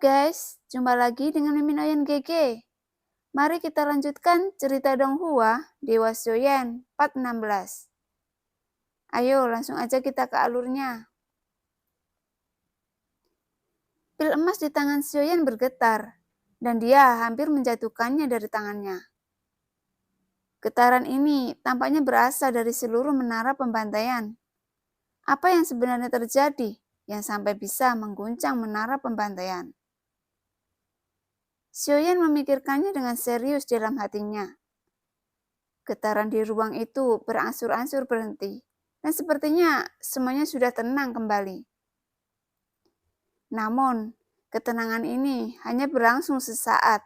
guys, jumpa lagi dengan Mimin Oyen GG. Mari kita lanjutkan cerita Donghua Dewa Xiaoyan part 16. Ayo langsung aja kita ke alurnya. Pil emas di tangan Xiaoyan bergetar dan dia hampir menjatuhkannya dari tangannya. Getaran ini tampaknya berasal dari seluruh menara pembantaian. Apa yang sebenarnya terjadi yang sampai bisa mengguncang menara pembantaian? Xiaoyan memikirkannya dengan serius dalam hatinya. Getaran di ruang itu berangsur-angsur berhenti, dan sepertinya semuanya sudah tenang kembali. Namun, ketenangan ini hanya berlangsung sesaat,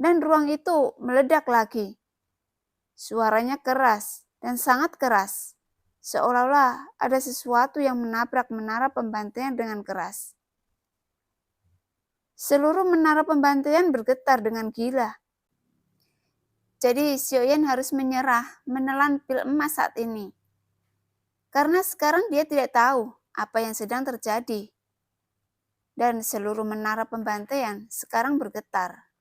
dan ruang itu meledak lagi. Suaranya keras dan sangat keras, seolah-olah ada sesuatu yang menabrak menara pembantaian dengan keras. Seluruh menara pembantaian bergetar dengan gila. Jadi Xiaoyan harus menyerah menelan pil emas saat ini. Karena sekarang dia tidak tahu apa yang sedang terjadi. Dan seluruh menara pembantaian sekarang bergetar.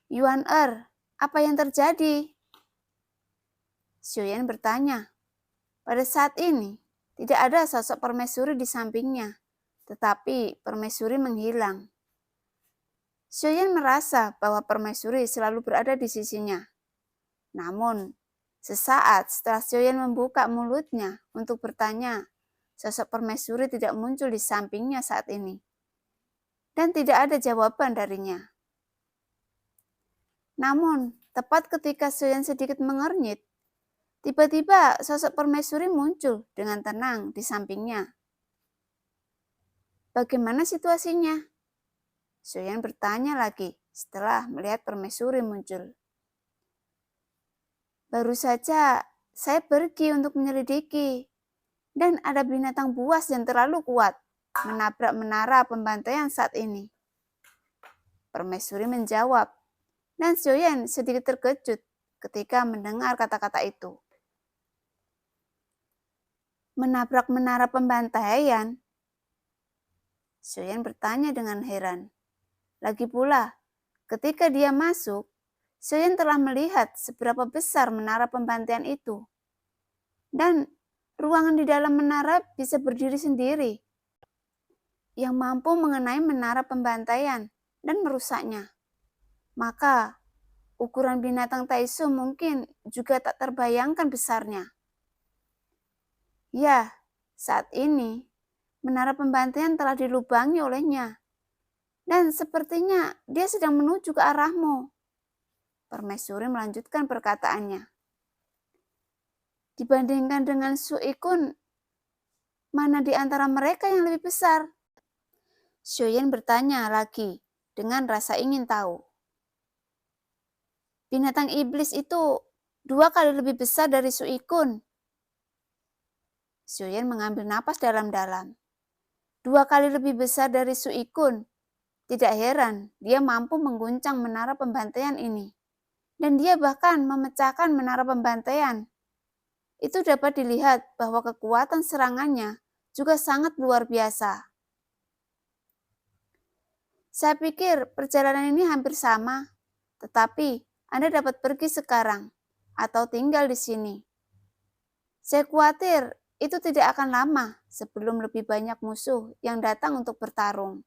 Yuan apa yang terjadi? Xiaoyan bertanya. Pada saat ini, tidak ada sosok permaisuri di sampingnya, tetapi permaisuri menghilang. Xiaoyan merasa bahwa permaisuri selalu berada di sisinya. Namun, sesaat setelah Xiaoyan membuka mulutnya untuk bertanya, sosok permaisuri tidak muncul di sampingnya saat ini. Dan tidak ada jawaban darinya. Namun, tepat ketika Xiaoyan sedikit mengernyit, tiba-tiba sosok permaisuri muncul dengan tenang di sampingnya. Bagaimana situasinya? Xiaoyan bertanya lagi setelah melihat permaisuri muncul. Baru saja saya pergi untuk menyelidiki, dan ada binatang buas yang terlalu kuat menabrak menara pembantaian saat ini. Permaisuri menjawab, dan Xiaoyan sedikit terkejut ketika mendengar kata-kata itu. Menabrak menara pembantaian? Xiaoyan bertanya dengan heran. Lagi pula, ketika dia masuk, Xiaoyan telah melihat seberapa besar menara pembantaian itu. Dan ruangan di dalam menara bisa berdiri sendiri, yang mampu mengenai menara pembantaian dan merusaknya. Maka, ukuran binatang Taisu mungkin juga tak terbayangkan besarnya. Ya, saat ini, menara pembantaian telah dilubangi olehnya. Dan sepertinya dia sedang menuju ke arahmu. Permaisuri melanjutkan perkataannya. Dibandingkan dengan Su Ikun, mana di antara mereka yang lebih besar? Xiaoyan bertanya lagi dengan rasa ingin tahu. Binatang iblis itu 2 kali lebih besar dari Su Ikun. Xiaoyan mengambil napas dalam-dalam. 2 kali lebih besar dari Su Ikun. Tidak heran dia mampu mengguncang menara pembantaian ini. Dan dia bahkan memecahkan menara pembantaian. Itu dapat dilihat bahwa kekuatan serangannya juga sangat luar biasa. Saya pikir perjalanan ini hampir sama, tetapi Anda dapat pergi sekarang atau tinggal di sini. Saya khawatir itu tidak akan lama sebelum lebih banyak musuh yang datang untuk bertarung.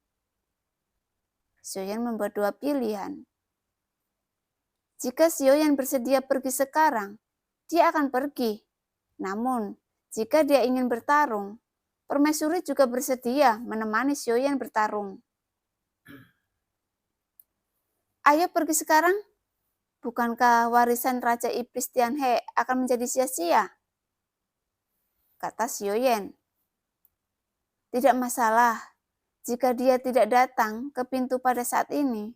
Xiaoyan membuat 2 pilihan. Jika Xiaoyan bersedia pergi sekarang, dia akan pergi. Namun, jika dia ingin bertarung, permaisuri juga bersedia menemani Xiaoyan bertarung. Ayo pergi sekarang. Bukankah warisan Raja Iblis Tianhe akan menjadi sia-sia? Kata Xiaoyan. Tidak masalah. Jika dia tidak datang ke pintu pada saat ini,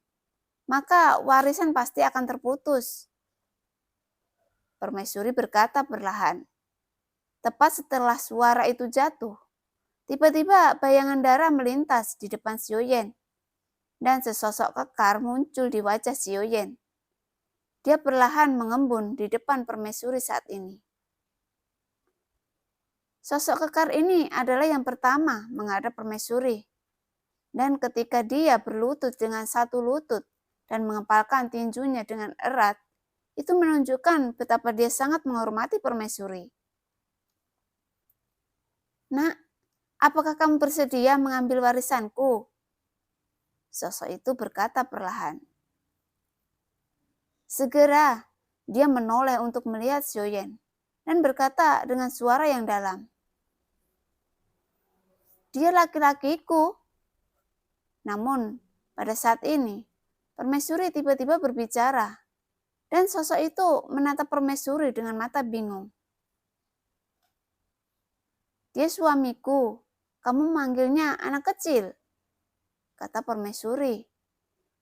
maka warisan pasti akan terputus. Permaisuri berkata perlahan. Tepat setelah suara itu jatuh, tiba-tiba bayangan darah melintas di depan Xiaoyan, dan sesosok kekar muncul di wajah Xiaoyan. Dia perlahan mengembun di depan permaisuri saat ini. Sosok kekar ini adalah yang pertama menghadap permaisuri. Dan ketika dia berlutut dengan satu lutut dan mengepalkan tinjunya dengan erat, itu menunjukkan betapa dia sangat menghormati permaisuri. "Nak, apakah kamu bersedia mengambil warisanku?" Sosok itu berkata perlahan. Segera dia menoleh untuk melihat Xiaoyan dan berkata dengan suara yang dalam, "Dia laki-lakiku." Namun pada saat ini permaisuri tiba-tiba berbicara dan sosok itu menatap permaisuri dengan mata bingung. "Dia suamiku, kamu manggilnya anak kecil," kata permaisuri.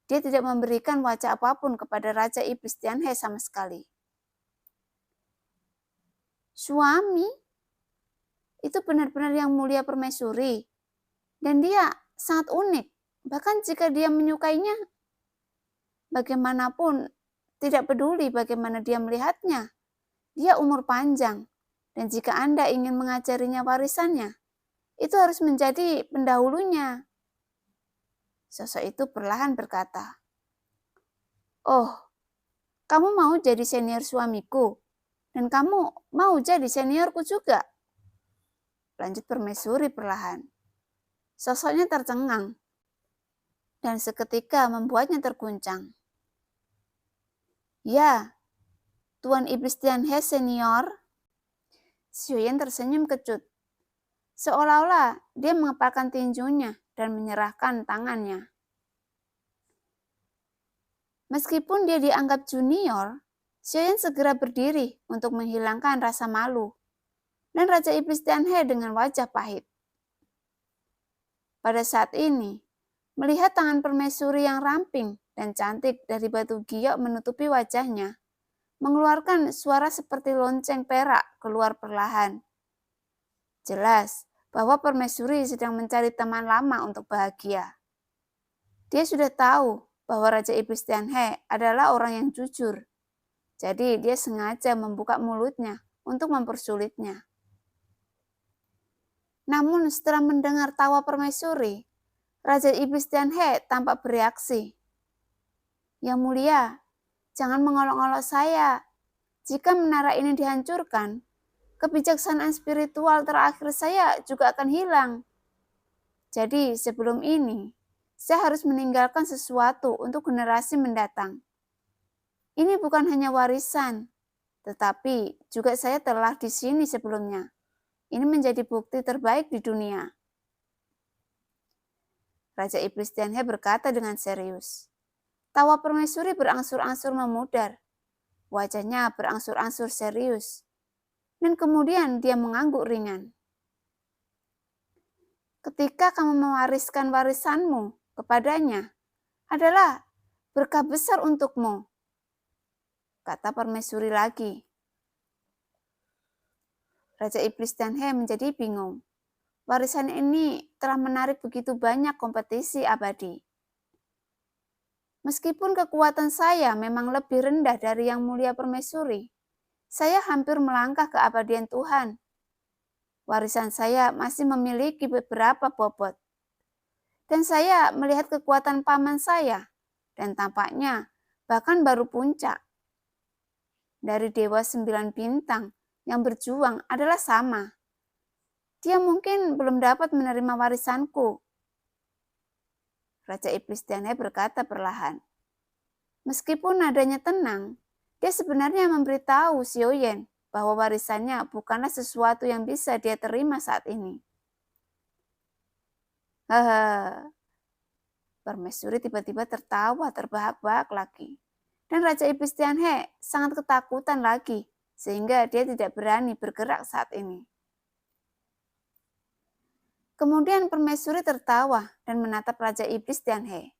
Dia tidak memberikan wajah apapun kepada Raja Iblis Tianhe sama sekali. "Suami? Itu benar-benar yang mulia permaisuri. Dan dia sangat unik. Bahkan jika dia menyukainya, bagaimanapun tidak peduli bagaimana dia melihatnya. Dia umur panjang. Dan jika Anda ingin mengajarinya warisannya, itu harus menjadi pendahulunya." Sosok itu perlahan berkata, "Oh, kamu mau jadi senior suamiku, dan kamu mau jadi seniorku juga?" Lanjut permaisuri perlahan. Sosoknya tercengang, dan seketika membuatnya terguncang. "Ya, Tuan Iblis Tianhe senior." Xiaoyan tersenyum kecut, seolah-olah dia mengepalkan tinjunya dan menyerahkan tangannya. Meskipun dia dianggap junior, Xiaoyan segera berdiri untuk menghilangkan rasa malu. Dan Raja Iblis Tianhe dengan wajah pahit. Pada saat ini, melihat tangan permaisuri yang ramping dan cantik dari batu giok menutupi wajahnya, mengeluarkan suara seperti lonceng perak keluar perlahan. Jelas bahwa permaisuri sedang mencari teman lama untuk bahagia. Dia sudah tahu bahwa Raja Iblis Tianhe adalah orang yang jujur. Jadi dia sengaja membuka mulutnya untuk mempersulitnya. Namun setelah mendengar tawa permaisuri, Raja Iblis Tianhe tampak bereaksi. "Yang mulia, jangan mengolok-olok saya. Jika menara ini dihancurkan, kebijaksanaan spiritual terakhir saya juga akan hilang. Jadi sebelum ini, saya harus meninggalkan sesuatu untuk generasi mendatang. Ini bukan hanya warisan, tetapi juga saya telah di sini sebelumnya. Ini menjadi bukti terbaik di dunia." Raja Iblis Tianhe berkata dengan serius. Tawa permaisuri berangsur-angsur memudar. Wajahnya berangsur-angsur serius. Dan kemudian dia mengangguk ringan. "Ketika kamu mewariskan warisanmu kepadanya, adalah berkah besar untukmu," kata permaisuri lagi. Raja Iblis Tianhe menjadi bingung. Warisan ini telah menarik begitu banyak kompetisi abadi. Meskipun kekuatan saya memang lebih rendah dari yang mulia permaisuri, saya hampir melangkah ke abadian Tuhan. Warisan saya masih memiliki beberapa bobot. Dan saya melihat kekuatan paman saya, dan tampaknya bahkan baru puncak. Dari Dewa 9 bintang yang berjuang adalah sama. Dia mungkin belum dapat menerima warisanku. Raja Iblis Tianhe berkata perlahan. Meskipun nadanya tenang, dia sebenarnya memberitahu Xiaoyan bahwa warisannya bukanlah sesuatu yang bisa dia terima saat ini. Haha. Permaisuri tiba-tiba tertawa terbahak-bahak lagi. Dan Raja Iblis Tianhe sangat ketakutan lagi, sehingga dia tidak berani bergerak saat ini. Kemudian permaisuri tertawa dan menatap Raja Iblis Tianhe.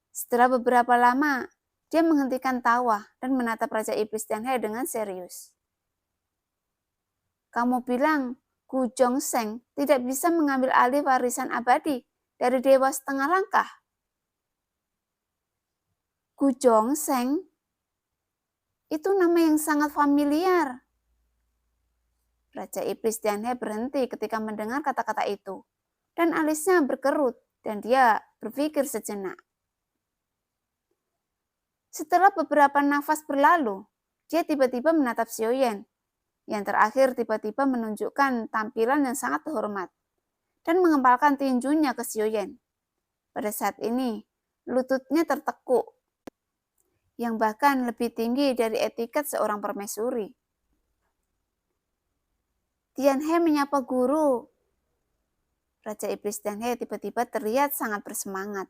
Setelah beberapa lama, dia menghentikan tawa dan menatap Raja Iblis Tianhe dengan serius. "Kamu bilang Gu Zhongsheng tidak bisa mengambil alih warisan abadi dari Dewa Setengah Langkah?" Gu Zhongsheng? Itu nama yang sangat familiar. Raja Iblis Tianhe berhenti ketika mendengar kata-kata itu, dan alisnya berkerut dan dia berpikir sejenak. Setelah beberapa nafas berlalu, dia tiba-tiba menatap Xiaoyan. Yang terakhir tiba-tiba menunjukkan tampilan yang sangat hormat dan mengempalkan tinjunya ke Xiaoyan. Pada saat ini, lututnya tertekuk, yang bahkan lebih tinggi dari etiket seorang permaisuri. Tianhe menyapa guru. Raja Iblis Tianhe tiba-tiba terlihat sangat bersemangat.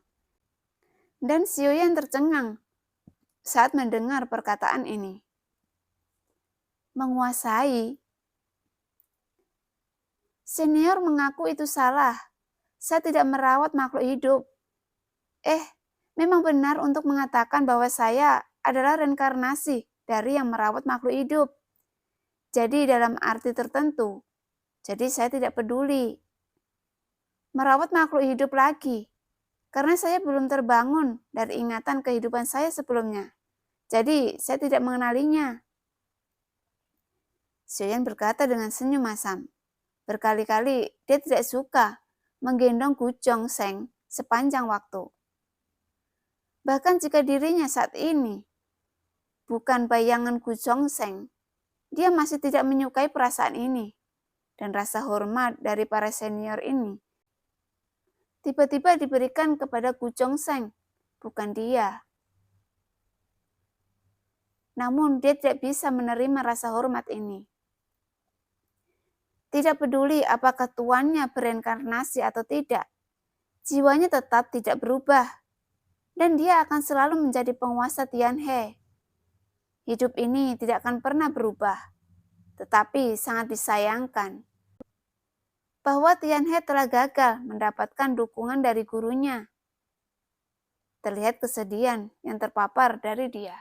Dan Xiaoyan tercengang saat mendengar perkataan ini. Menguasai. Senior mengaku itu salah. Saya tidak merawat makhluk hidup. Memang benar untuk mengatakan bahwa saya adalah reinkarnasi dari yang merawat makhluk hidup. Jadi dalam arti tertentu, jadi saya tidak peduli merawat makhluk hidup lagi, karena saya belum terbangun dari ingatan kehidupan saya sebelumnya. Jadi saya tidak mengenalinya. Xiaoyan berkata dengan senyum masam. Berkali-kali dia tidak suka menggendong Gu Zhongsheng sepanjang waktu. Bahkan jika dirinya saat ini bukan bayangan Gu Zhongsheng, dia masih tidak menyukai perasaan ini. Dan rasa hormat dari para senior ini tiba-tiba diberikan kepada Gu Zhongsheng, bukan dia. Namun dia tidak bisa menerima rasa hormat ini. Tidak peduli apakah tuannya bereinkarnasi atau tidak, jiwanya tetap tidak berubah, dan dia akan selalu menjadi penguasa Tianhe. Hidup ini tidak akan pernah berubah, tetapi sangat disayangkan bahwa Tianhe telah gagal mendapatkan dukungan dari gurunya. Terlihat kesedihan yang terpapar dari dia.